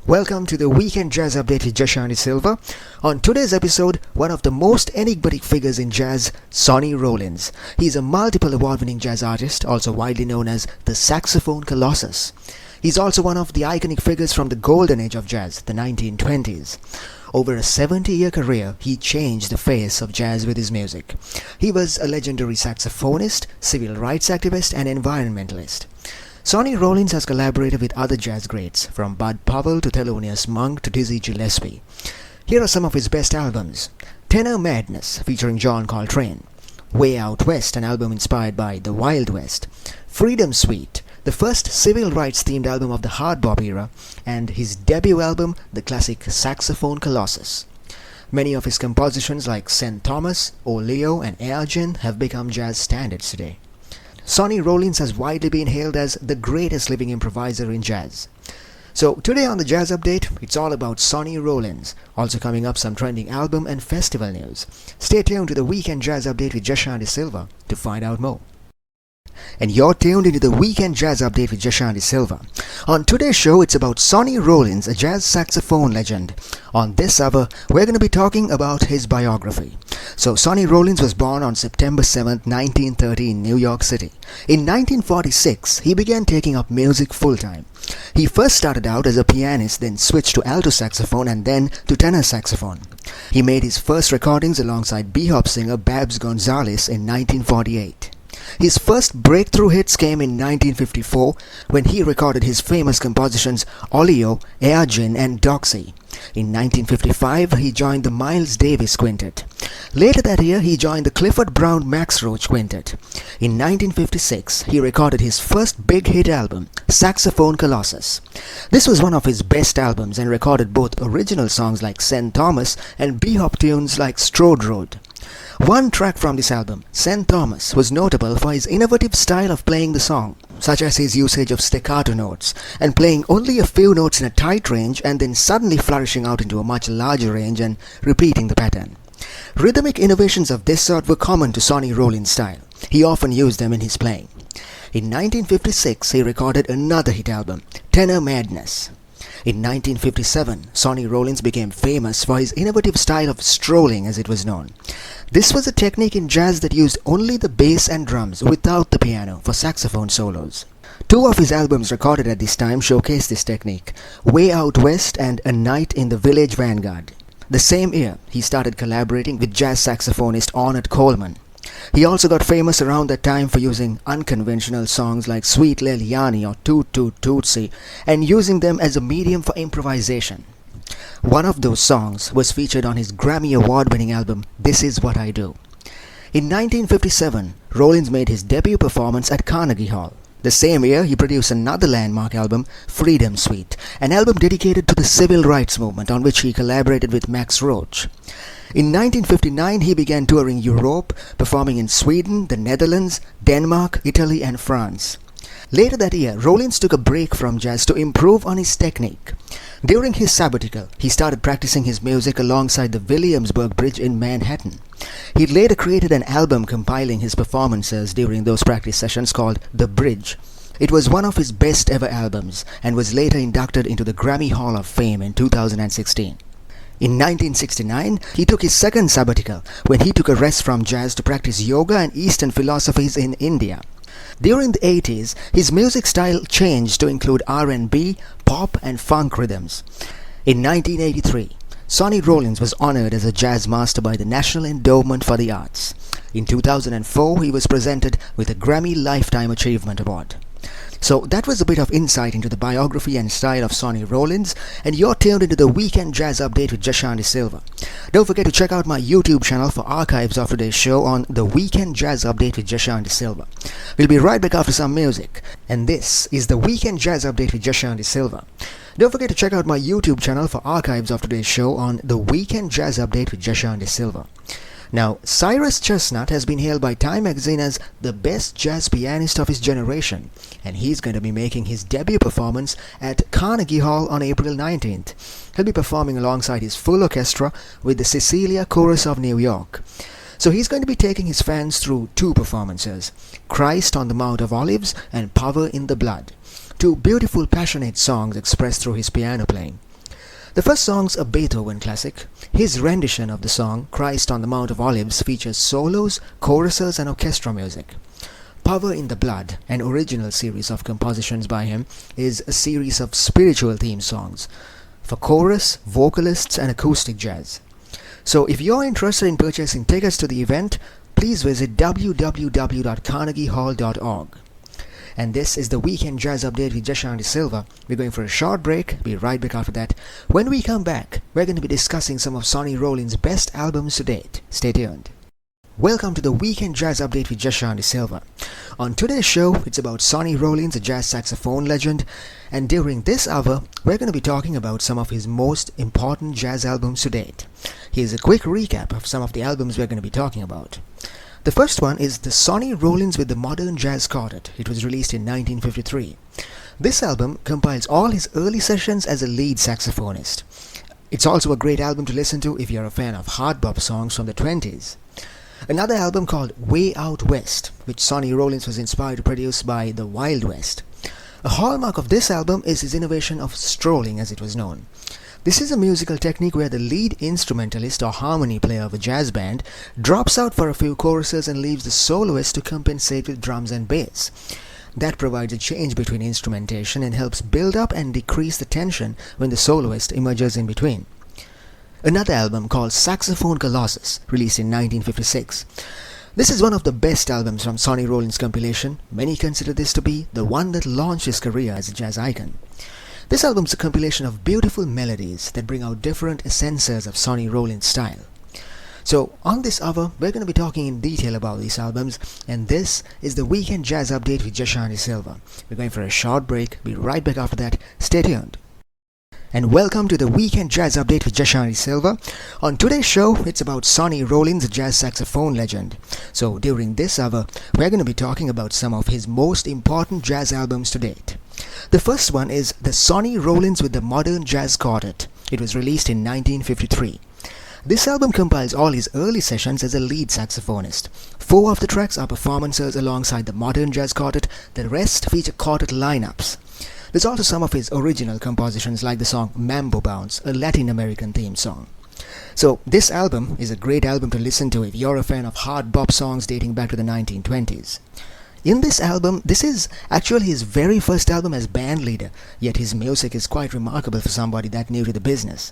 Welcome to the Weekend Jazz Update with Jashanti Silva. On today's episode, one of the most enigmatic figures in jazz, Sonny Rollins. He's a multiple award-winning jazz artist, also widely known as the saxophone colossus. He's also one of the iconic figures from the golden age of jazz, the 1920s. Over a 70-year career, he changed the face of jazz with his music. He was a legendary saxophonist, civil rights activist, and environmentalist. Sonny Rollins has collaborated with other jazz greats, from Bud Powell to Thelonious Monk to Dizzy Gillespie. Here are some of his best albums. Tenor Madness, featuring John Coltrane. Way Out West, an album inspired by the Wild West. Freedom Suite, the first civil rights-themed album of the hard bop era, and his debut album, the classic Saxophone Colossus. Many of his compositions like St. Thomas, O Leo, and Airgin have become jazz standards today. Sonny Rollins has widely been hailed as the greatest living improviser in jazz. So today on the Jazz Update, it's all about Sonny Rollins. Also coming up, some trending album and festival news. Stay tuned to the Weekend Jazz Update with Jashanti Silva to find out more. And you're tuned into the Weekend Jazz Update with Jashanti Silva. On today's show, it's about Sonny Rollins, a jazz saxophone legend. On this hour, we're going to be talking about his biography. So, Sonny Rollins was born on September 7, 1930 in New York City. In 1946, he began taking up music full-time. He first started out as a pianist, then switched to alto saxophone and then to tenor saxophone. He made his first recordings alongside bebop singer Babs Gonzalez in 1948. His first breakthrough hits came in 1954 when he recorded his famous compositions Oleo, Airgin and Doxy. In 1955, he joined the Miles Davis Quintet. Later that year, he joined the Clifford Brown Max Roach Quintet. In 1956, he recorded his first big hit album, Saxophone Colossus. This was one of his best albums and recorded both original songs like St. Thomas and bebop tunes like Strode Road. One track from this album, St. Thomas, was notable for his innovative style of playing the song, such as his usage of staccato notes and playing only a few notes in a tight range and then suddenly flourishing out into a much larger range and repeating the pattern. Rhythmic innovations of this sort were common to Sonny Rollins' style. He often used them in his playing. In 1956, he recorded another hit album, Tenor Madness. In 1957, Sonny Rollins became famous for his innovative style of strolling, as it was known. This was a technique in jazz that used only the bass and drums without the piano for saxophone solos. Two of his albums recorded at this time showcased this technique, Way Out West and A Night in the Village Vanguard. The same year, he started collaborating with jazz saxophonist Ornette Coleman. He also got famous around that time for using unconventional songs like Sweet Leliani or Toot Toot Tootsie and using them as a medium for improvisation. One of those songs was featured on his Grammy Award-winning album This Is What I Do. In 1957, Rollins made his debut performance at Carnegie Hall. The same year, he produced another landmark album, Freedom Suite, an album dedicated to the civil rights movement on which he collaborated with Max Roach. In 1959, he began touring Europe, performing in Sweden, the Netherlands, Denmark, Italy and France. Later that year, Rollins took a break from jazz to improve on his technique. During his sabbatical, he started practicing his music alongside the Williamsburg Bridge in Manhattan. He later created an album compiling his performances during those practice sessions called The Bridge. It was one of his best ever albums and was later inducted into the Grammy Hall of Fame in 2016. In 1969, he took his second sabbatical when he took a rest from jazz to practice yoga and Eastern philosophies in India. During the 80s, his music style changed to include R&B, pop and funk rhythms. In 1983, Sonny Rollins was honored as a jazz master by the National Endowment for the Arts. In 2004, he was presented with a Grammy Lifetime Achievement Award. So that was a bit of insight into the biography and style of Sonny Rollins, and you're tuned into the Weekend Jazz Update with Jashanti Silva. Don't forget to check out my YouTube channel for archives of today's show on the Weekend Jazz Update with Jashanti Silva. We'll be right back after some music, and this is the Weekend Jazz Update with Jashanti Silva. Don't forget to check out my YouTube channel for archives of today's show on the Weekend Jazz Update with Jashanti Silva. Now, Cyrus Chestnut has been hailed by Time magazine as the best jazz pianist of his generation, and he's going to be making his debut performance at Carnegie Hall on April 19th. He'll be performing alongside his full orchestra with the Cecilia Chorus of New York. So he's going to be taking his fans through two performances, Christ on the Mount of Olives and Power in the Blood. Two beautiful, passionate songs expressed through his piano playing. The first song's a Beethoven classic. His rendition of the song, Christ on the Mount of Olives, features solos, choruses and orchestra music. Power in the Blood, an original series of compositions by him, is a series of spiritual theme songs for chorus, vocalists and acoustic jazz. So if you're interested in purchasing tickets to the event, please visit www.carnegiehall.org. And this is the Weekend Jazz Update with Jashanti Silva. We're going for a short break. Be right back after that. When we come back, we're going to be discussing some of Sonny Rollins' best albums to date. Stay tuned. Welcome to the Weekend Jazz Update with Jashanti Silva. On today's show, it's about Sonny Rollins, a jazz saxophone legend, and during this hour, we're going to be talking about some of his most important jazz albums to date. Here's a quick recap of some of the albums we're going to be talking about. The first one is the Sonny Rollins with the Modern Jazz Quartet. It was released in 1953. This album compiles all his early sessions as a lead saxophonist. It's also a great album to listen to if you're a fan of hard bop songs from the 20s. Another album called Way Out West, which Sonny Rollins was inspired to produce by the Wild West. A hallmark of this album is his innovation of strolling, as it was known. This is a musical technique where the lead instrumentalist or harmony player of a jazz band drops out for a few choruses and leaves the soloist to compensate with drums and bass. That provides a change between instrumentation and helps build up and decrease the tension when the soloist emerges in between. Another album called Saxophone Colossus, released in 1956. This is one of the best albums from Sonny Rollins' compilation. Many consider this to be the one that launched his career as a jazz icon. This album is a compilation of beautiful melodies that bring out different essences of Sonny Rollins' style. So, on this hour, we're going to be talking in detail about these albums, and this is the Weekend Jazz Update with Jashanti Silva. We're going for a short break. Be right back after that. Stay tuned. And welcome to the Weekend Jazz Update with Jashanti Silva. On today's show, it's about Sonny Rollins, a jazz saxophone legend. So during this hour, we're going to be talking about some of his most important jazz albums to date. The first one is the Sonny Rollins with the Modern Jazz Quartet. It was released in 1953. This album compiles all his early sessions as a lead saxophonist. 4 of the tracks are performances alongside the Modern Jazz Quartet, the rest feature quartet lineups. There's also some of his original compositions like the song Mambo Bounce, a Latin American theme song. So this album is a great album to listen to if you're a fan of hard bop songs dating back to the 1920s. In this album, this is actually his very first album as band leader, yet his music is quite remarkable for somebody that new to the business.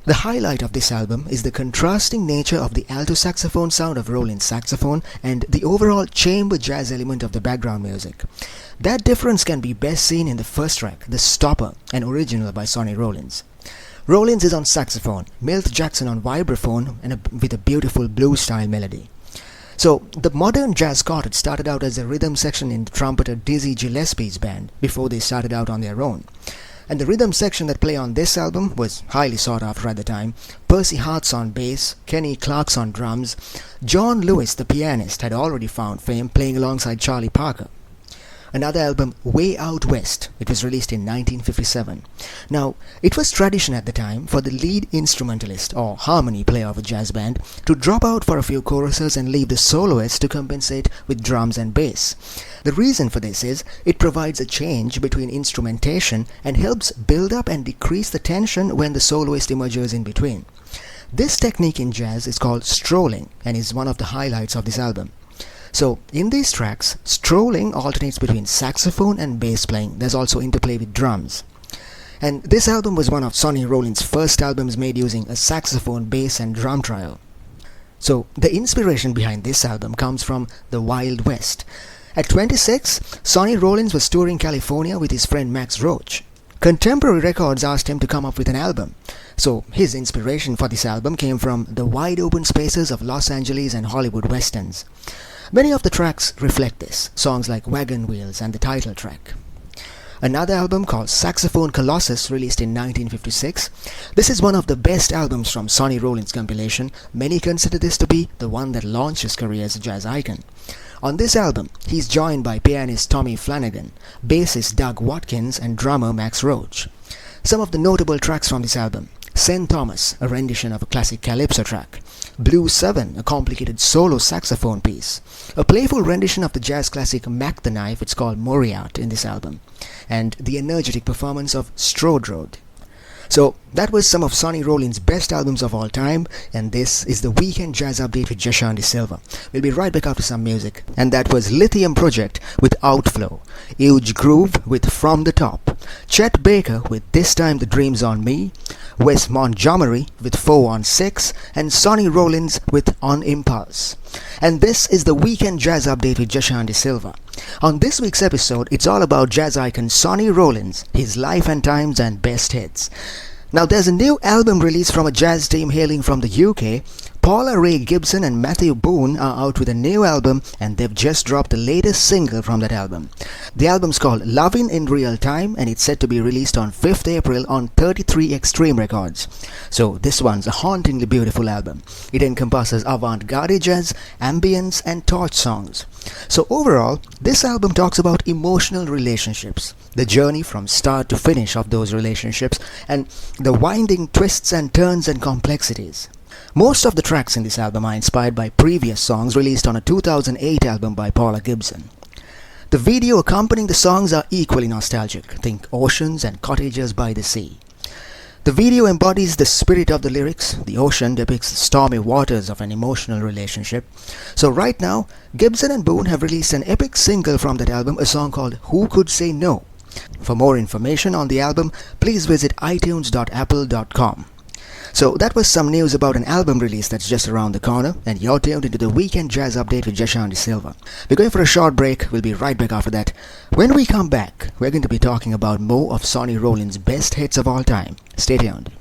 The highlight of this album is the contrasting nature of the alto saxophone sound of Rollins' saxophone and the overall chamber jazz element of the background music. That difference can be best seen in the first track, The Stopper, an original by Sonny Rollins. Rollins is on saxophone, Milt Jackson on vibraphone and with a beautiful blues-style melody. So, the Modern Jazz Quartet started out as a rhythm section in the trumpeter Dizzy Gillespie's band before they started out on their own. And the rhythm section that play on this album was highly sought after at the time. Percy Hart's on bass, Kenny Clark's on drums. John Lewis, the pianist, had already found fame playing alongside Charlie Parker. Another album, Way Out West. It was released in 1957. Now, it was tradition at the time for the lead instrumentalist or harmony player of a jazz band to drop out for a few choruses and leave the soloist to compensate with drums and bass. The reason for this is it provides a change between instrumentation and helps build up and decrease the tension when the soloist emerges in between. This technique in jazz is called strolling and is one of the highlights of this album. So, in these tracks, strolling alternates between saxophone and bass playing. There's also interplay with drums. And this album was one of Sonny Rollins' first albums made using a saxophone, bass and drum trio. So, the inspiration behind this album comes from the Wild West. At 26, Sonny Rollins was touring California with his friend Max Roach. Contemporary Records asked him to come up with an album. So, his inspiration for this album came from the wide open spaces of Los Angeles and Hollywood westerns. Many of the tracks reflect this, songs like Wagon Wheels and the title track. Another album called Saxophone Colossus, released in 1956. This is one of the best albums from Sonny Rollins' compilation. Many consider this to be the one that launched his career as a jazz icon. On this album, he's joined by pianist Tommy Flanagan, bassist Doug Watkins and drummer Max Roach. Some of the notable tracks from this album: St. Thomas, a rendition of a classic calypso track; Blue 7, a complicated solo saxophone piece; a playful rendition of the jazz classic Mac the Knife, it's called Moriarty in this album; and the energetic performance of Strode Road. So that was some of Sonny Rollins' best albums of all time, and this is the Weekend Jazz Update with Jashanti Silva. We'll be right back after some music, and that was Lithium Project with Outflow, Huge Groove with From the Top, Chet Baker with This Time the Dream's on Me, Wes Montgomery with 4 on 6, and Sonny Rollins with On Impulse. And this is the Weekend Jazz Update with Jashanti Silva. On this week's episode, it's all about jazz icon Sonny Rollins, his life and times and best hits. Now there's a new album released from a jazz team hailing from the UK. Paula Ray Gibson and Matthew Boone are out with a new album, and they've just dropped the latest single from that album. The album's called Lovin' in Real Time, and it's set to be released on 5th April on 33 Extreme Records. So this one's a hauntingly beautiful album. It encompasses avant-garde jazz, ambience and torch songs. So overall, this album talks about emotional relationships, the journey from start to finish of those relationships, and the winding twists and turns and complexities. Most of the tracks in this album are inspired by previous songs released on a 2008 album by Paula Gibson. The video accompanying the songs are equally nostalgic. Think oceans and cottages by the sea. The video embodies the spirit of the lyrics. The ocean depicts the stormy waters of an emotional relationship. So right now, Gibson and Boone have released an epic single from that album, a song called Who Could Say No. For more information on the album, please visit itunes.apple.com. So that was some news about an album release that's just around the corner, and you're tuned into the Weekend Jazz Update with Jashanti Silva. We're going for a short break. We'll be right back after that. When we come back, we're going to be talking about more of Sonny Rollins' best hits of all time. Stay tuned.